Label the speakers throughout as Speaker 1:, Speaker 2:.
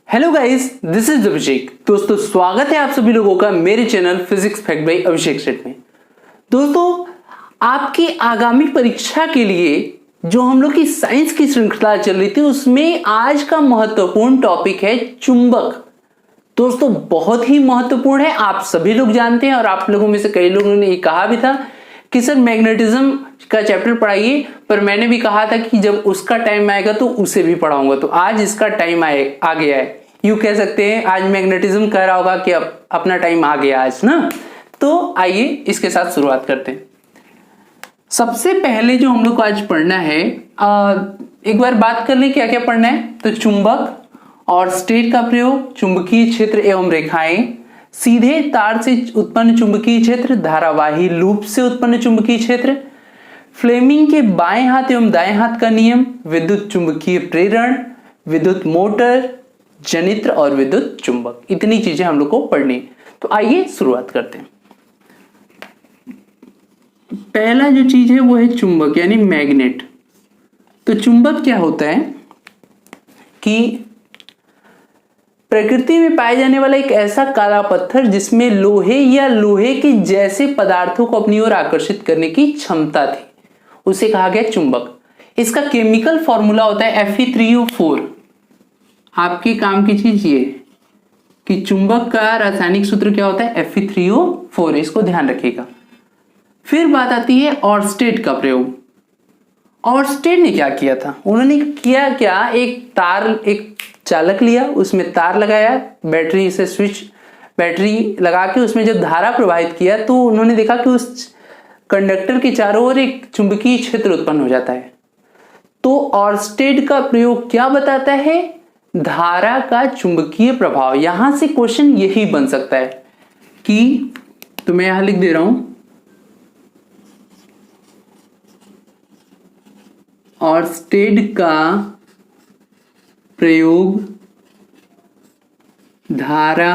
Speaker 1: Hello guys, this is अभिषेक। दोस्तों, स्वागत है आप सभी लोगों का मेरे चैनल फिजिक्स फैक्ट बाय अभिषेक सेट में। दोस्तों, आपकी आगामी परीक्षा के लिए जो हम लोग की साइंस की श्रृंखला चल रही थी उसमें आज का महत्वपूर्ण टॉपिक है चुंबक। दोस्तों, बहुत ही महत्वपूर्ण है, आप सभी लोग जानते हैं और आप लोगों में से कई लोगों ने ये कहा भी था कि सर मैग्नेटिज्म का चैप्टर पढ़ाइए, पर मैंने भी कहा था कि जब उसका टाइम आएगा तो उसे भी पढ़ाऊंगा। तो आज इसका टाइम आ गया है, यूं कह सकते हैं आज मैग्नेटिज्म कह रहा होगा कि अब अपना टाइम आ गया आज ना। तो आइए इसके साथ शुरुआत करते हैं। सबसे पहले जो हम लोग को आज पढ़ना है, एक बार बात कर लें क्या क्या पढ़ना है। तो चुंबक और स्टेट का प्रयोग, चुंबकीय क्षेत्र एवं रेखाएं, सीधे तार से उत्पन्न चुंबकीय क्षेत्र, धारावाही लूप से उत्पन्न चुंबकीय क्षेत्र, फ्लेमिंग के बाएं हाथ एवं दाएं हाथ का नियम, विद्युत चुंबकीय प्रेरण, विद्युत मोटर, जनित्र और विद्युत चुंबक, इतनी चीजें हम लोग को पढ़नी। तो आइए शुरुआत करते हैं। पहला जो चीज है वो है चुंबक यानी मैग्नेट। तो चुंबक क्या होता है कि प्रकृति में पाए जाने वाला एक ऐसा काला पत्थर जिसमें लोहे या लोहे के जैसे पदार्थों को अपनी ओर आकर्षित करने की क्षमता थी, उसे कहा गया चुंबक। इसका केमिकल फॉर्मूला होता है Fe3O4। आपके काम की चीज ये कि चुंबक का रासायनिक सूत्र क्या होता है, Fe3O4, इसको ध्यान रखिएगा। फिर बात आती है ऑर्स्टेड का प्रयोग। ऑर्स्टेड ने क्या किया था, उन्होंने किया क्या, एक चालक लिया, उसमें तार लगाया, बैटरी से बैटरी लगा के उसमें जब धारा प्रवाहित किया तो उन्होंने देखा कि उस कंडक्टर के चारों ओर एक चुंबकीय क्षेत्र उत्पन्न हो जाता है। तो ऑर्स्टेड का प्रयोग क्या बताता है, धारा का चुंबकीय प्रभाव। यहां से क्वेश्चन यही बन सकता है कि, तो मैं यहां लिख दे रहा हूं, ऑर्स्टेड का प्रयोग धारा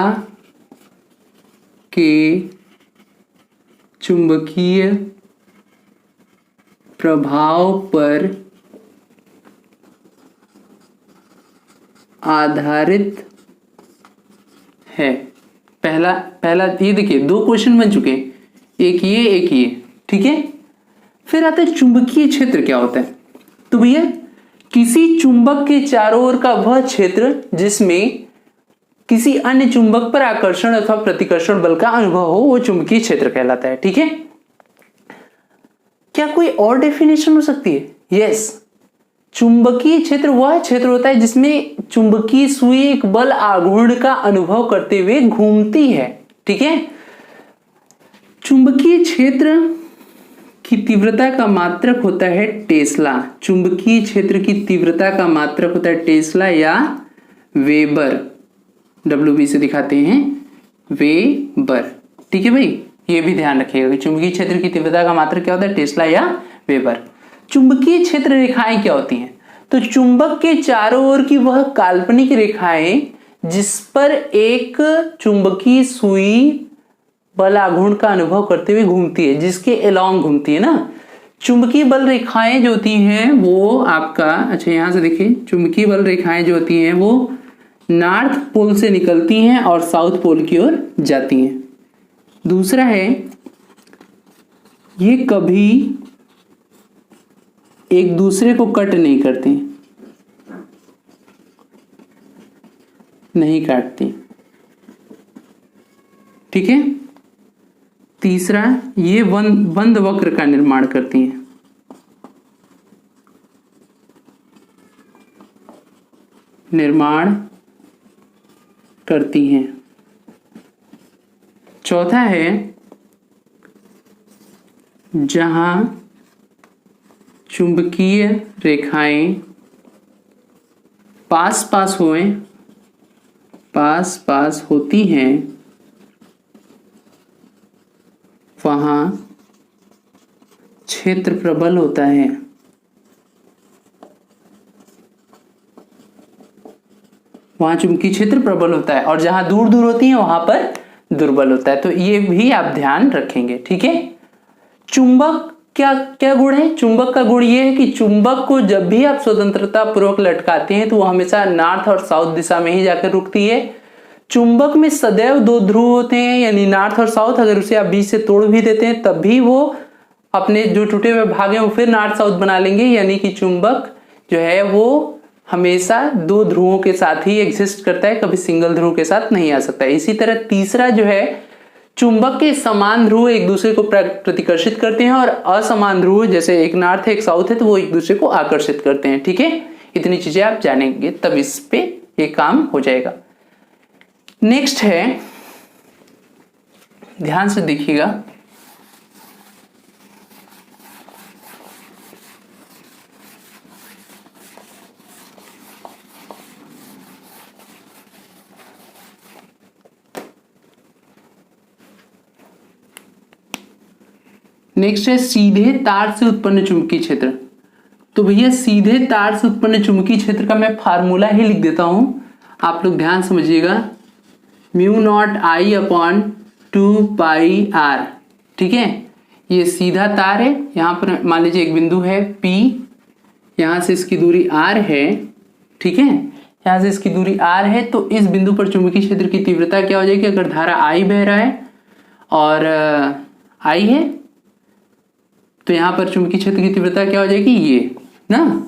Speaker 1: के चुंबकीय प्रभाव पर आधारित है। पहला ये देखिए, दो क्वेश्चन बन चुके, एक ये, ठीक है। फिर आता है चुंबकीय क्षेत्र क्या होता है। तो भैया, किसी चुंबक के चारों ओर का वह क्षेत्र जिसमें किसी अन्य चुंबक पर आकर्षण अथवा प्रतिकर्षण बल का अनुभव हो, वो चुंबकीय क्षेत्र कहलाता है, ठीक है। क्या कोई और डेफिनेशन हो सकती है? यस, चुंबकीय क्षेत्र वह क्षेत्र होता है जिसमें चुंबकीय सुई एक बल आघूर्ण का अनुभव करते हुए घूमती है, ठीक है। चुंबकीय क्षेत्र की तीव्रता का मात्रक होता है टेस्ला। चुंबकीय क्षेत्र की तीव्रता का मात्रक होता है टेस्ला या वेबर, WB से दिखाते हैं वेबर, ठीक है भाई। ये भी ध्यान रखिएगा कि चुंबकीय क्षेत्र की तीव्रता का मात्रक क्या होता है, टेस्ला या वेबर। चुंबकीय क्षेत्र रेखाएं क्या होती हैं, तो चुंबक के चारों ओर की वह काल्पनिक रेखाएं जिस पर एक चुंबकीय सुई बल आघूर्ण का अनुभव करते हुए घूमती है, जिसके अलोंग घूमती है ना। चुंबकीय बल रेखाएं जो होती हैं वो आपका, अच्छा यहां से देखिए, चुंबकीय बल रेखाएं जो होती हैं वो नॉर्थ पोल से निकलती हैं और साउथ पोल की ओर जाती हैं। दूसरा है, ये कभी एक दूसरे को कट नहीं करती, नहीं काटती, ठीक है। तीसरा, ये बंद वक्र का निर्माण करती हैं। चौथा है, जहां चुंबकीय रेखाएं पास पास होती हैं वहां क्षेत्र प्रबल होता है। वहां चुंबकीय क्षेत्र प्रबल होता है और जहां दूर दूर होती है वहां पर दुर्बल होता है। तो ये भी आप ध्यान रखेंगे, ठीक है। चुंबक क्या क्या गुण है चुंबक का? गुण ये है कि चुंबक को जब भी आप स्वतंत्रता पूर्वक लटकाते हैं तो वो हमेशा नॉर्थ और साउथ दिशा में ही जाकर रुकती है। चुंबक में सदैव दो ध्रुव होते हैं, यानी नॉर्थ और साउथ। अगर उसे आप बीच से तोड़ भी देते हैं तब भी वो अपने जो टूटे हुए भाग हैं वो फिर नॉर्थ साउथ बना लेंगे, यानी कि चुंबक जो है वो हमेशा दो ध्रुवों के साथ ही एग्जिस्ट करता है, कभी सिंगल ध्रुव के साथ नहीं आ सकता है। इसी तरह तीसरा जो है, चुंबक के समान ध्रुव एक दूसरे को प्रतिकर्षित करते हैं और असमान ध्रुव जैसे एक नॉर्थ है एक साउथ है तो वो एक दूसरे को आकर्षित करते हैं। ठीक है, इतनी चीजें आप जानेंगे तब इस पे ये काम हो जाएगा। नेक्स्ट है, ध्यान से देखिएगा, नेक्स्ट है सीधे तार से उत्पन्न चुंबकीय क्षेत्र। तो भैया सीधे तार से उत्पन्न चुंबकीय क्षेत्र का मैं फार्मूला ही लिख देता हूं, आप लोग ध्यान समझिएगा। Mu not I upon 2πr। ठीक है, ये सीधा तार है, यहां पर मान लीजिए एक बिंदु है P, यहां से इसकी दूरी r है। ठीक है, यहां से इसकी दूरी r है, तो इस बिंदु पर चुंबकीय क्षेत्र की तीव्रता क्या हो जाएगी? अगर धारा I बह रहा है और I है तो यहां पर चुंबकीय क्षेत्र की तीव्रता क्या हो जाएगी? ये ना,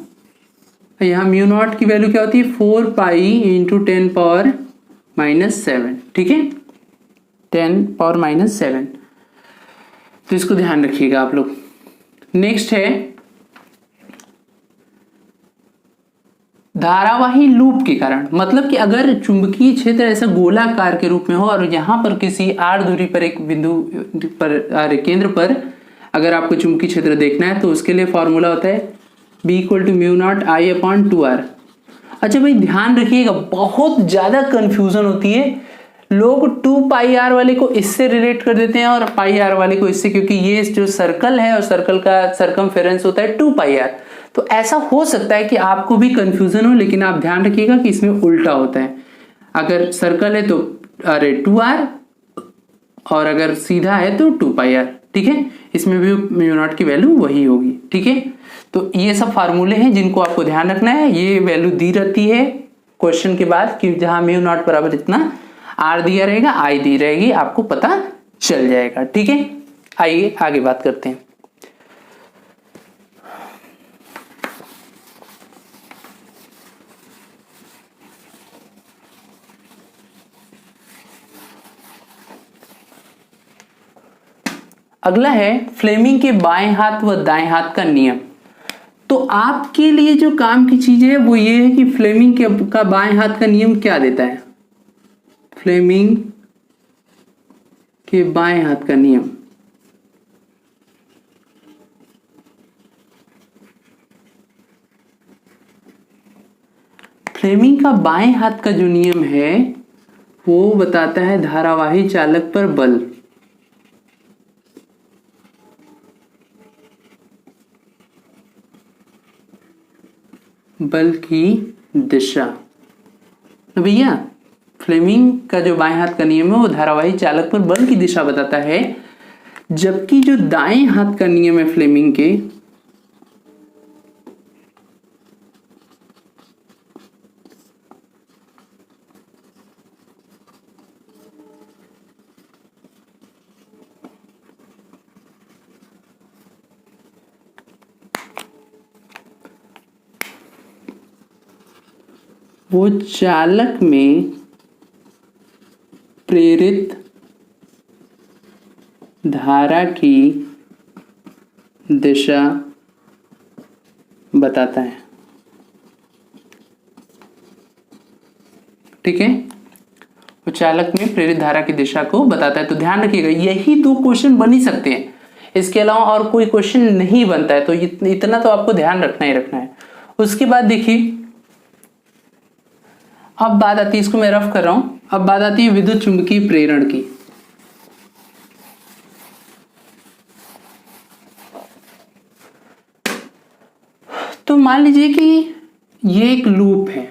Speaker 1: यहां म्यू नॉट की वैल्यू क्या होती है? 4π इंटू 10⁻⁻7। ठीक है, 10⁻⁻7। तो इसको ध्यान रखिएगा आप लोग। नेक्स्ट है धारावाही लूप के कारण, मतलब कि अगर चुंबकीय क्षेत्र ऐसा गोलाकार के रूप में हो और यहां पर किसी r दूरी पर एक बिंदु पर केंद्र पर अगर आपको चुंबकीय क्षेत्र देखना है तो उसके लिए फॉर्मूला होता है B = mu naught I upon 2r। अच्छा भाई ध्यान रखिएगा, बहुत ज्यादा कंफ्यूजन होती है, लोग 2πr वाले को इससे रिलेट कर देते हैं और πr वाले को इससे, क्योंकि ये जो सर्कल है और सर्कल का सरकमफेरेंस होता है 2πr। तो ऐसा हो सकता है कि आपको भी कंफ्यूजन हो, लेकिन आप ध्यान रखिएगा कि इसमें उल्टा होता है। अगर सर्कल है तो 2r और अगर सीधा है तो 2πr। ठीक है, इसमें भी म्यू नॉट की वैल्यू वही होगी। ठीक है, तो ये सब फार्मूले हैं जिनको आपको ध्यान रखना है। ये वैल्यू दी रहती है क्वेश्चन के बाद कि जहां म्यू नॉट बराबर इतना r दिया रहेगा, I दी रहेगी, आपको पता चल जाएगा। ठीक है, आइए आगे बात करते हैं। अगला है फ्लेमिंग के बाएं हाथ व दाएं हाथ का नियम। तो आपके लिए जो काम की चीज है वो ये है कि फ्लेमिंग का बाएं हाथ का नियम क्या देता है। फ्लेमिंग के बाएं हाथ का नियम, फ्लेमिंग का बाएं हाथ का जो नियम है वो बताता है धारावाही चालक पर बल। बल की दिशा। तो भैया फ्लेमिंग का जो बाएं हाथ का नियम है वो धारावाही चालक पर बल की दिशा बताता है, जबकि जो दाएं हाथ का नियम है फ्लेमिंग के, वो चालक में प्रेरित धारा की दिशा बताता है। ठीक है, वो चालक में प्रेरित धारा की दिशा को बताता है। तो ध्यान रखिएगा, यही दो क्वेश्चन बन ही सकते हैं, इसके अलावा और कोई क्वेश्चन नहीं बनता है। तो इतना तो आपको ध्यान रखना ही रखना है। उसके बाद देखिए, अब बात आती है, इसको मैं रफ कर रहा हूं, अब बात आती है विद्युत चुंबकीय प्रेरण की। तो मान लीजिए कि ये एक लूप है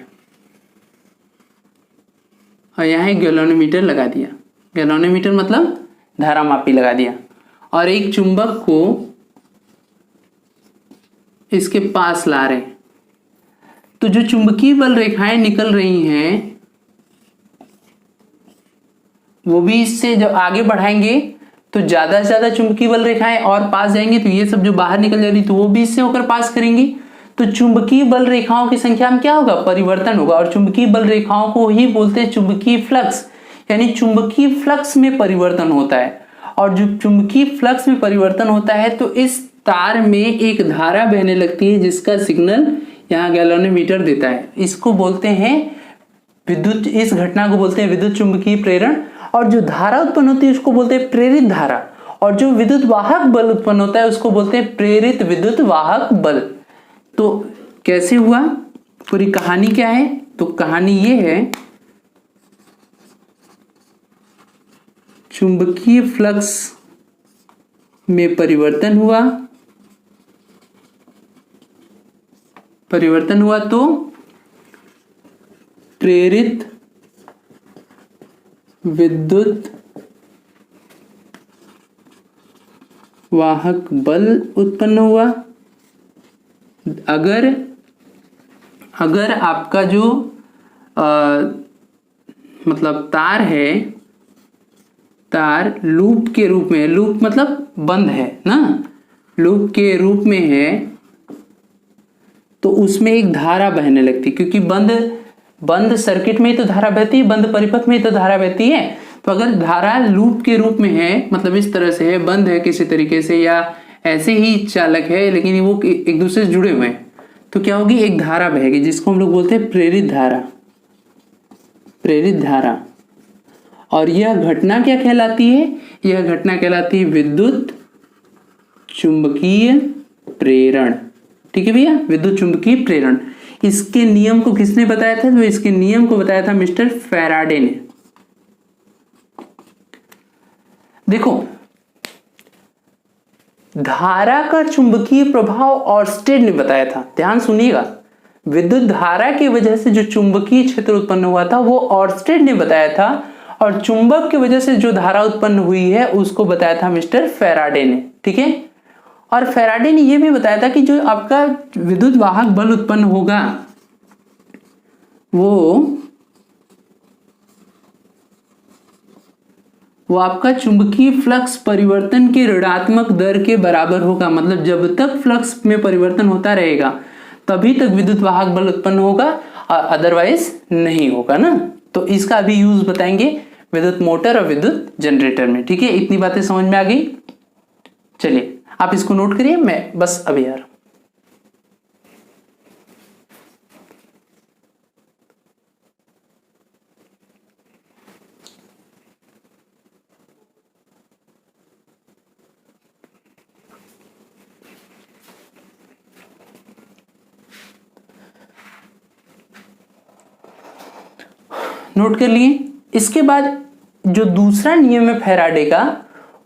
Speaker 1: और यहां एक गैल्वेनोमीटर लगा दिया। गैल्वेनोमीटर मतलब धारा मापी लगा दिया, और एक चुंबक को इसके पास ला रहे हैं, तो जो चुंबकीय बल रेखाएं निकल रही हैं वो भी इससे जब आगे बढ़ाएंगे तो ज्यादा से ज्यादा चुंबकीय बल रेखाएं और पास जाएंगी, तो ये सब जो बाहर निकल जा रही तो वो भी इससे होकर पास करेंगी। तो चुंबकीय बल रेखाओं की संख्या में क्या होगा, परिवर्तन होगा। और चुंबकीय बल रेखाओं को ही बोलते हैं चुंबकीय फ्लक्स, यानी चुंबकीय फ्लक्स में परिवर्तन होता है। और जो चुंबकीय फ्लक्स में परिवर्तन होता है तो इस तार में एक धारा बहने लगती है जिसका सिग्नल यहाँ गैल्वेनोमीटर देता है। इसको बोलते हैं विद्युत, इस घटना को बोलते हैं विद्युत चुंबकीय प्रेरण। और जो धारा उत्पन्न होती है उसको बोलते हैं प्रेरित धारा। और जो विद्युत वाहक बल उत्पन्न होता है उसको बोलते हैं प्रेरित विद्युत वाहक बल। तो कैसे हुआ, पूरी कहानी क्या है, तो कहानी ये है, चुंबकीय फ्लक्स में परिवर्तन हुआ तो प्रेरित विद्युत वाहक बल उत्पन्न हुआ। अगर आपका जो मतलब तार है, तार लूप के रूप में है, लूप मतलब बंद है ना, लूप के रूप में है, तो उसमें एक धारा बहने लगती, क्योंकि बंद सर्किट में ही तो धारा बहती है, बंद परिपथ में ही तो धारा बहती है। तो अगर धारा लूप के रूप में है, मतलब इस तरह से है, बंद है किसी तरीके से, या ऐसे ही चालक है लेकिन वो एक दूसरे से जुड़े हुए हैं, तो क्या होगी, एक धारा बहेगी जिसको हम लोग बोलते हैं प्रेरित धारा। और यह घटना क्या कहलाती है, यह घटना कहलाती है विद्युत चुंबकीय प्रेरण। ठीक है भैया, विद्युत चुंबकीय प्रेरण। इसके नियम को किसने बताया था, तो इसके नियम को बताया था मिस्टर फैराडे ने। देखो, धारा का चुंबकीय प्रभाव ऑर्स्टेड ने बताया था, ध्यान सुनिएगा। विद्युत धारा की वजह से जो चुंबकीय क्षेत्र उत्पन्न हुआ था वो ऑर्स्टेड ने बताया था, और चुंबक की वजह से जो धारा उत्पन्न हुई है उसको बताया था मिस्टर फैराडे ने। ठीक है, और फैराडे ने यह भी बताया था कि जो आपका विद्युत वाहक बल उत्पन्न होगा वो आपका चुंबकीय फ्लक्स परिवर्तन के ऋणात्मक दर के बराबर होगा। मतलब जब तक फ्लक्स में परिवर्तन होता रहेगा तभी तक विद्युत वाहक बल उत्पन्न होगा, अदरवाइज नहीं होगा ना। तो इसका अभी यूज बताएंगे विद्युत मोटर और विद्युत जनरेटर में। ठीक है, इतनी बातें समझ में आ गई। चलिए आप इसको नोट करिए, मैं बस अभी आ रहा हूं। नोट कर लिए। इसके बाद जो दूसरा नियम है फैराडे का,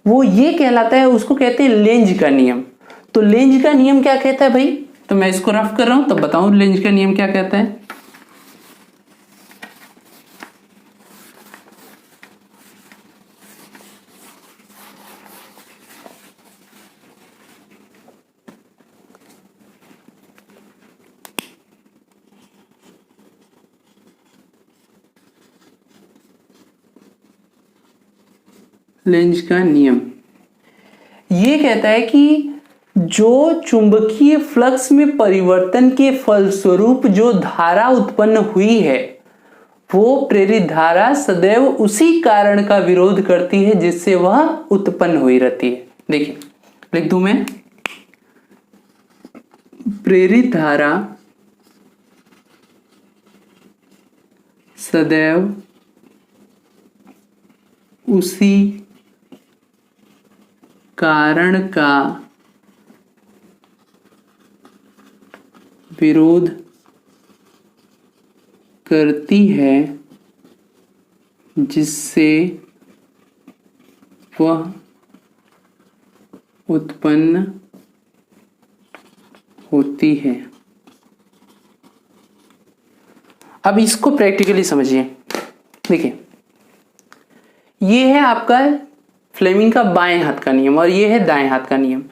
Speaker 1: वो ये कहलाता है, उसको कहते हैं लेंज का नियम। तो लेंज का नियम क्या कहता है भाई, तो मैं इसको रफ कर रहा हूं तब बताऊं लेंज का नियम क्या कहता है। लेंज का नियम ये कहता है कि जो चुंबकीय फ्लक्स में परिवर्तन के फलस्वरूप जो धारा उत्पन्न हुई है वो प्रेरित धारा सदैव उसी कारण का विरोध करती है जिससे वह उत्पन्न हुई रहती है। देखिए लिख दूं मैं, प्रेरित धारा सदैव उसी कारण का विरोध करती है जिससे वह उत्पन्न होती है। अब इसको प्रैक्टिकली समझिए। देखिए ये है आपका फ्लेमिंग का बाएं हाथ का नियम और ये है दाएं हाथ का नियम।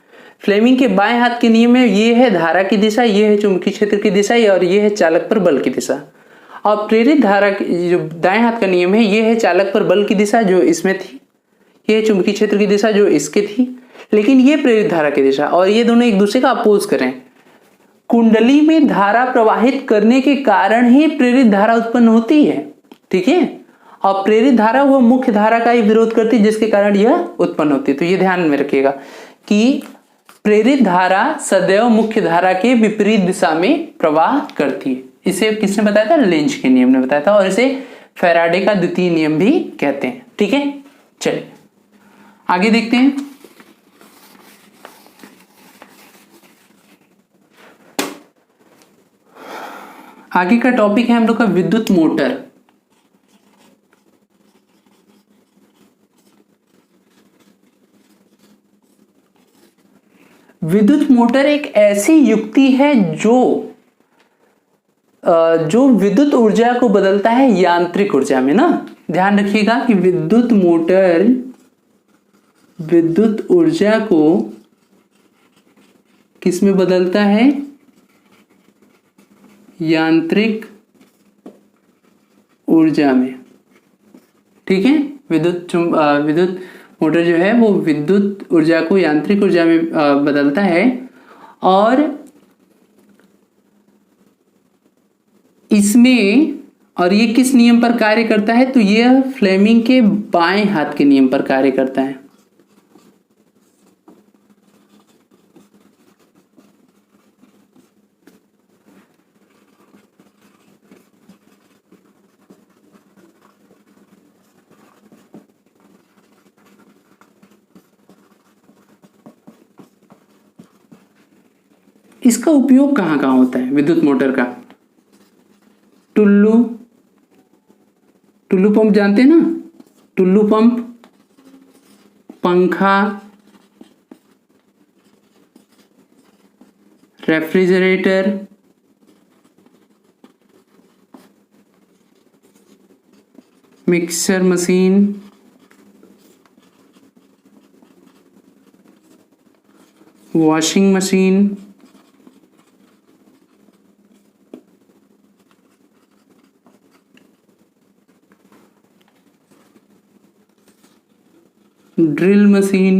Speaker 1: फ्लेमिंग के बाएं हाथ के नियम में ये है धारा की दिशा, ये है चुंबकीय क्षेत्र की दिशा, और ये है चालक पर बल की दिशा। और प्रेरित धारा की जो दाएं हाथ का नियम है, ये है चालक पर बल की दिशा जो इसमें थी, ये है चुंबकीय क्षेत्र की दिशा जो इसके थी, लेकिन ये प्रेरित धारा की दिशा, और ये दोनों एक दूसरे का अपोज करें। कुंडली में धारा प्रवाहित करने के कारण ही प्रेरित धारा उत्पन्न होती है, ठीक है। और प्रेरित धारा वो मुख्य धारा का ही विरोध करती है जिसके कारण यह उत्पन्न होती है। तो ये ध्यान में रखिएगा कि प्रेरित धारा सदैव मुख्य धारा के विपरीत दिशा में प्रवाह करती है। इसे किसने बताया था? लेंज के नियम ने बताया था, और इसे फैराडे का द्वितीय नियम भी कहते हैं, ठीक है। चलिए आगे देखते हैं। आगे का टॉपिक है हम लोग का विद्युत मोटर। विद्युत मोटर एक ऐसी युक्ति है जो विद्युत ऊर्जा को बदलता है यांत्रिक ऊर्जा में ना। ध्यान रखिएगा कि विद्युत मोटर विद्युत ऊर्जा को किसमें बदलता है? यांत्रिक ऊर्जा में, ठीक है। विद्युत मोटर जो है वो विद्युत ऊर्जा को यांत्रिक ऊर्जा में बदलता है, और ये किस नियम पर कार्य करता है? तो यह फ्लेमिंग के बाएं हाथ के नियम पर कार्य करता है। इसका उपयोग कहाँ कहाँ होता है विद्युत मोटर का? टुल्लू पंप जानते हैं ना, टुल्लू पंप, पंखा, refrigerator, mixer machine, washing machine, drill machine,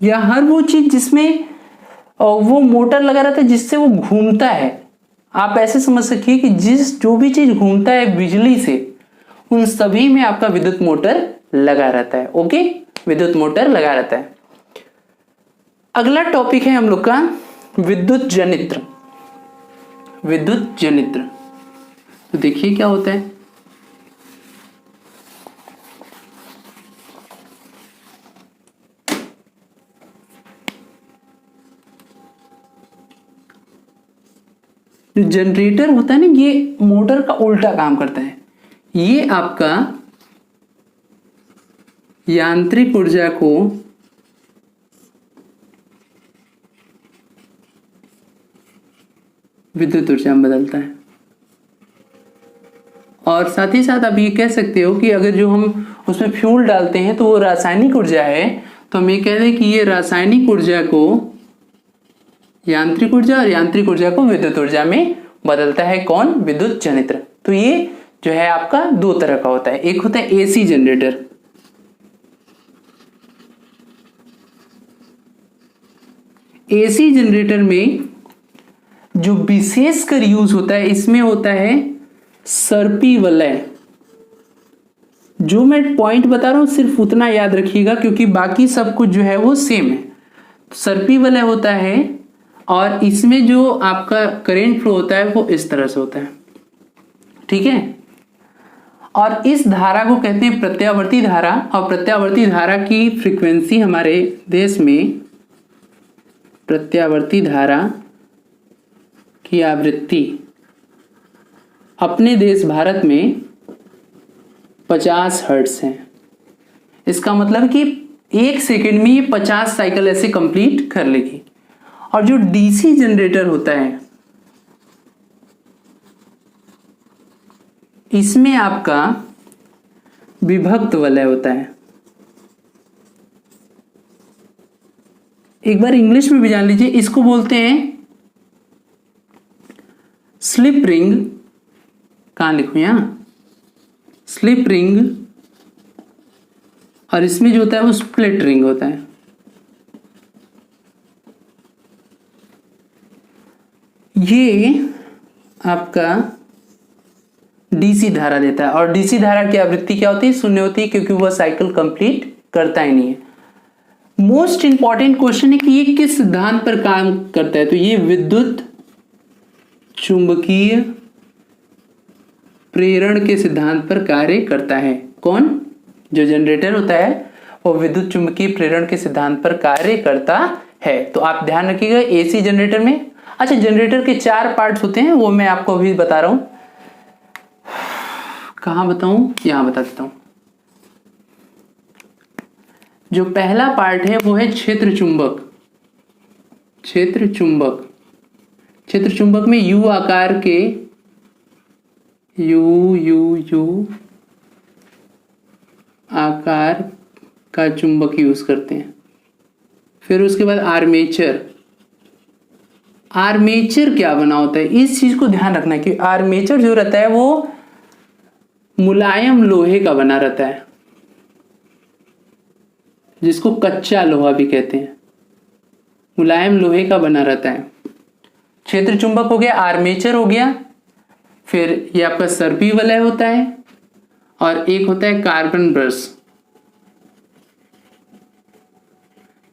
Speaker 1: या हर वो चीज जिसमें वो मोटर लगा रहता है जिससे वो घूमता है। आप ऐसे समझ सकिए कि जो भी चीज घूमता है बिजली से, उन सभी में आपका विद्युत मोटर लगा रहता है। ओके, विद्युत मोटर लगा रहता है। अगला टॉपिक है हम लोग का विद्युत जनित्र। विद्युत जनित्र, तो देखिए क्या होता है। जो जनरेटर होता है ना, ये मोटर का उल्टा काम करता है। ये आपका यांत्रिक ऊर्जा को विद्युत ऊर्जा में बदलता है। और साथ ही साथ आप ये कह सकते हो कि अगर जो हम उसमें फ्यूल डालते हैं तो वो रासायनिक ऊर्जा है, तो हम ये कह दें कि ये रासायनिक ऊर्जा को यांत्रिक ऊर्जा और यांत्रिक ऊर्जा को विद्युत ऊर्जा में बदलता है। कौन? विद्युत जनित्र। तो ये जो है आपका दो तरह का होता है। एक होता है एसी जनरेटर, एसी जनरेटर में जो विशेषकर यूज होता है, इसमें होता है सर्पी वलय। जो मैं पॉइंट बता रहा हूं सिर्फ उतना याद रखिएगा, क्योंकि बाकी सब कुछ जो है वो सेम है। सर्पी वलय होता है, और इसमें जो आपका करंट फ्लो होता है वो इस तरह से होता है, ठीक है। और इस धारा को कहते हैं प्रत्यावर्ती धारा, और प्रत्यावर्ती धारा की फ्रीक्वेंसी हमारे देश में, प्रत्यावर्ती धारा की आवृत्ति अपने देश भारत में 50 हर्ट्ज है। इसका मतलब कि 1 सेकंड में ये 50 साइकिल ऐसे कंप्लीट कर लेगी। और जो डीसी जनरेटर होता है, इसमें आपका विभक्त वलय होता है। एक बार इंग्लिश में भी जान लीजिए, इसको बोलते हैं स्लिप रिंग। कहां लिखूं, यहां स्लिप रिंग, और इसमें जो होता है वो स्प्लिट रिंग होता है। ये आपका डीसी धारा देता है, और डीसी धारा की आवृत्ति क्या होती है, शून्य होती है, क्योंकि वह साइकिल कंप्लीट करता ही नहीं है। मोस्ट इंपॉर्टेंट क्वेश्चन है कि ये किस सिद्धांत पर काम करता है, तो ये विद्युत चुंबकीय प्रेरण के सिद्धांत पर कार्य करता है। कौन, जो जनरेटर होता है वो विद्युत चुंबकीय प्रेरण के सिद्धांत पर कार्य करता है। तो आप ध्यान रखिएगा एसी जनरेटर में। अच्छा, जनरेटर के 4 पार्ट्स होते हैं, वो मैं आपको अभी बता रहा हूं। कहां बताऊं, यहां बता देता हूं। जो पहला पार्ट है वो है क्षेत्र चुंबक। क्षेत्र चुंबक, क्षेत्र चुंबक में यू आकार के यू आकार का चुंबक यूज करते हैं। फिर उसके बाद आर्मेचर। आर्मेचर क्या बना होता है, इस चीज को ध्यान रखना कि आर्मेचर जो रहता है वो मुलायम लोहे का बना रहता है, जिसको कच्चा लोहा भी कहते हैं, मुलायम लोहे का बना रहता है। क्षेत्र चुंबक हो गया, आर्मेचर हो गया, फिर ये आपका सर्पी वलय होता है, और एक होता है कार्बन ब्रश।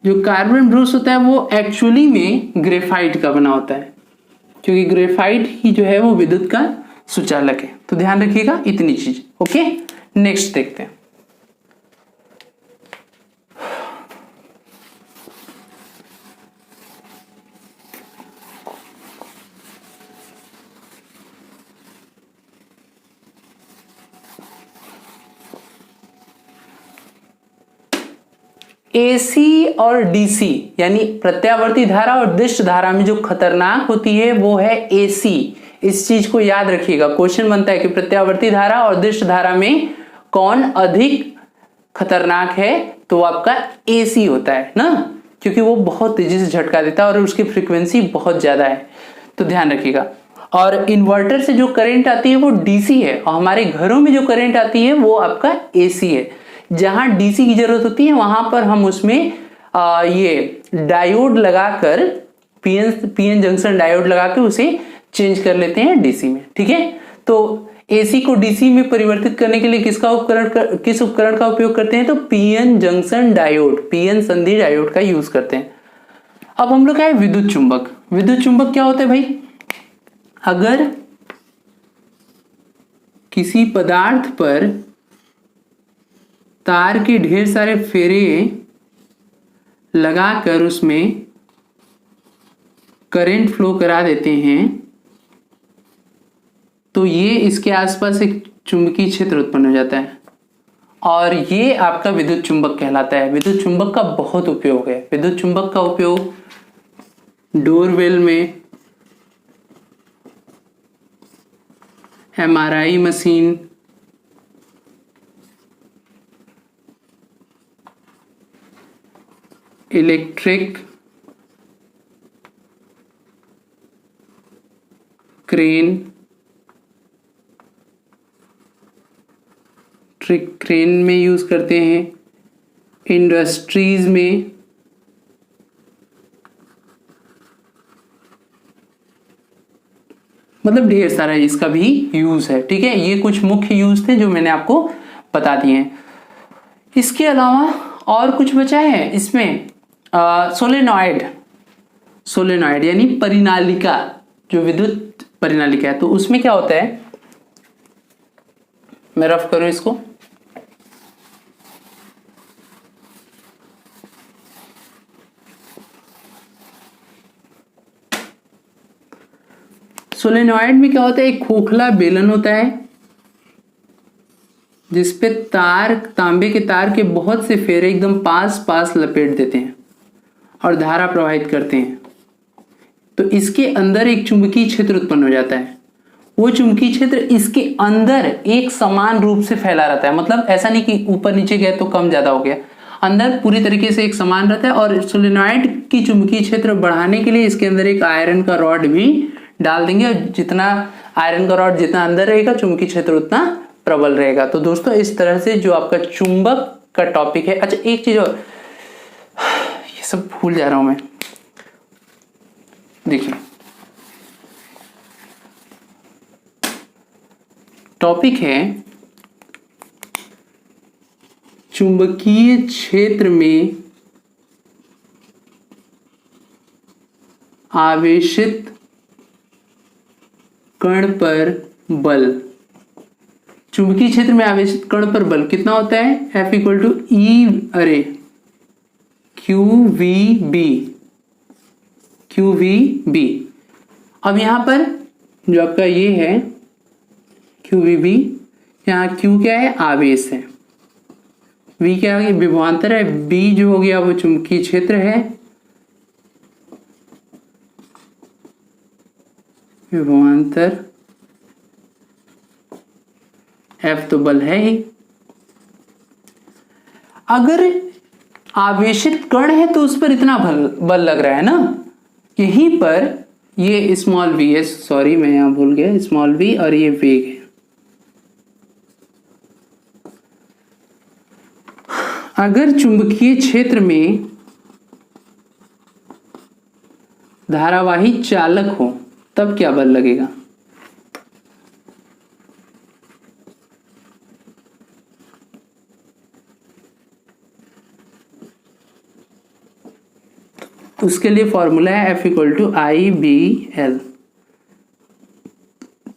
Speaker 1: जो कार्बन ब्रश होता है वो एक्चुअली में ग्रेफाइट का बना होता है, क्योंकि ग्रेफाइट ही जो है वो विद्युत का सुचालक है। तो ध्यान रखिएगा इतनी चीज। ओके, नेक्स्ट देखते हैं। एसी और डीसी यानी प्रत्यावर्ती धारा और दिष्ट धारा में जो खतरनाक होती है वो है एसी। इस चीज को याद रखिएगा, क्वेश्चन बनता है कि प्रत्यावर्ती धारा और दिष्ट धारा में कौन अधिक खतरनाक है, तो वो आपका एसी होता है ना, क्योंकि वो बहुत तेजी से झटका देता है और उसकी फ्रीक्वेंसी बहुत ज्यादा है। तो ध्यान रखिएगा। और इन्वर्टर से जो करंट आती है वो डीसी है, और हमारे घरों में जो करंट आती है वो आपका एसी है। जहां डीसी की जरूरत होती है वहां पर हम उसमें ये डायोड लगाकर, पीएन जंक्शन डायोड लगाकर उसे चेंज कर लेते हैं डीसी में। ठीक है, तो एसी को डीसी में परिवर्तित करने के लिए किस उपकरण का उपयोग करते हैं, तो पीएन जंक्शन डायोड, पीएन संधि डायोड का यूज करते हैं। अब हम लोग आए विद्युत चुंबक। विद्युत चुंबक क्या होता है भाई, अगर किसी पदार्थ पर तार के ढेर सारे फेरे लगाकर उसमें करंट फ्लो करा देते हैं, तो ये इसके आसपास एक चुंबकीय क्षेत्र उत्पन्न हो जाता है, और ये आपका विद्युत चुंबक कहलाता है। विद्युत चुंबक का बहुत उपयोग है। विद्युत चुंबक का उपयोग डोरबेल में, एमआरआई मशीन, इलेक्ट्रिक क्रेन में यूज करते हैं, इंडस्ट्रीज में, मतलब ढेर सारा इसका भी यूज है। ठीक है, ये कुछ मुख्य यूज थे जो मैंने आपको बता दिए हैं। इसके अलावा और कुछ बचा है इसमें, सोलेनॉइड यानी परिनालिका, जो विद्युत परिनालिका है। तो उसमें क्या होता है, मैं रफ करूं इसको, सोलेनॉइड में क्या होता है, एक खोखला बेलन होता है जिसपे तांबे के तार के बहुत से फेरे एकदम पास लपेट देते हैं और धारा प्रवाहित करते हैं। तो इसके अंदर एक चुंबकीय क्षेत्र उत्पन्न हो जाता है। वो चुंबकीय क्षेत्र इसके अंदर एक समान रूप से फैला रहता है, मतलब ऐसा नहीं कि ऊपर नीचे गया तो कम ज्यादा हो गया। अंदर पूरी तरीके से एक समान रहता है। और सोलेनॉइड की चुंबकीय क्षेत्र बढ़ाने के लिए इसके अंदर एक आयरन का रॉड भी डाल देंगे, और जितना आयरन का रॉड जितना अंदर रहेगा चुंबकीय क्षेत्र उतना प्रबल रहेगा। तो दोस्तों इस तरह से जो आपका चुंबक का टॉपिक है। अच्छा एक चीज और, ये सब भूल जा रहा हूं मैं, देखिए टॉपिक है चुंबकीय क्षेत्र में आवेशित कण पर बल। चुंबकीय क्षेत्र में आवेशित कण पर बल कितना होता है? F equal to E QVB। अब यहां पर जो आपका ये है QVB, यहाँ Q क्या है? आवेश है। V क्या है? विभवांतर है। B जो हो गया वो चुंबकीय क्षेत्र है, विभवांतर। F तो बल है ही। अगर आवेशित कण है तो उस पर इतना बल लग रहा है ना, यहीं पर ये स्मॉल v है, सॉरी मैं यहां भूल गया, स्मॉल v, और ये वेग है। अगर चुंबकीय क्षेत्र में धारावाही चालक हो तब क्या बल लगेगा? उसके लिए फॉर्मूला है F इक्वल टू IBL।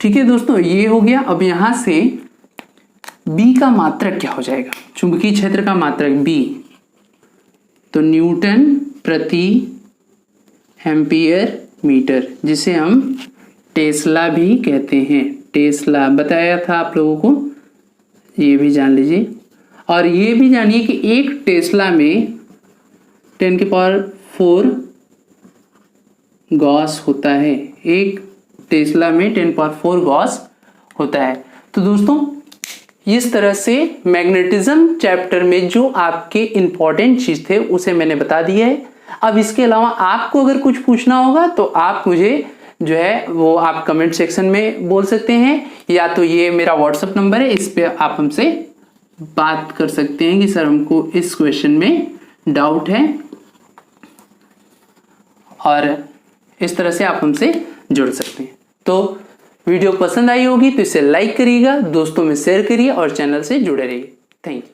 Speaker 1: ठीक है दोस्तों, ये हो गया। अब यहां से B का मात्रक क्या हो जाएगा? चुंबकीय क्षेत्र का मात्रक B, तो न्यूटन प्रति एम्पियर मीटर, जिसे हम टेस्ला भी कहते हैं। टेस्ला बताया था आप लोगों को, ये भी जान लीजिए। और ये भी जानिए कि एक टेस्ला में 10 की पावर 4 गॉस होता है। एक टेस्ला में 10 पावर 4 गॉस होता है। तो दोस्तों इस तरह से मैग्नेटिज्म चैप्टर में जो आपके इंपॉर्टेंट चीज थे उसे मैंने बता दिया है। अब इसके अलावा आपको अगर कुछ पूछना होगा तो आप मुझे जो है वो आप कमेंट सेक्शन में बोल सकते हैं, या तो ये मेरा व्हाट्सएप नंबर है, इस पे आप हमसे बात कर सकते हैं कि सर हमको इस क्वेश्चन में डाउट है, और इस तरह से आप हमसे जुड़ सकते हैं। तो वीडियो पसंद आई होगी तो इसे लाइक करिएगा, दोस्तों में शेयर करिए और चैनल से जुड़े रहिए। Thank you.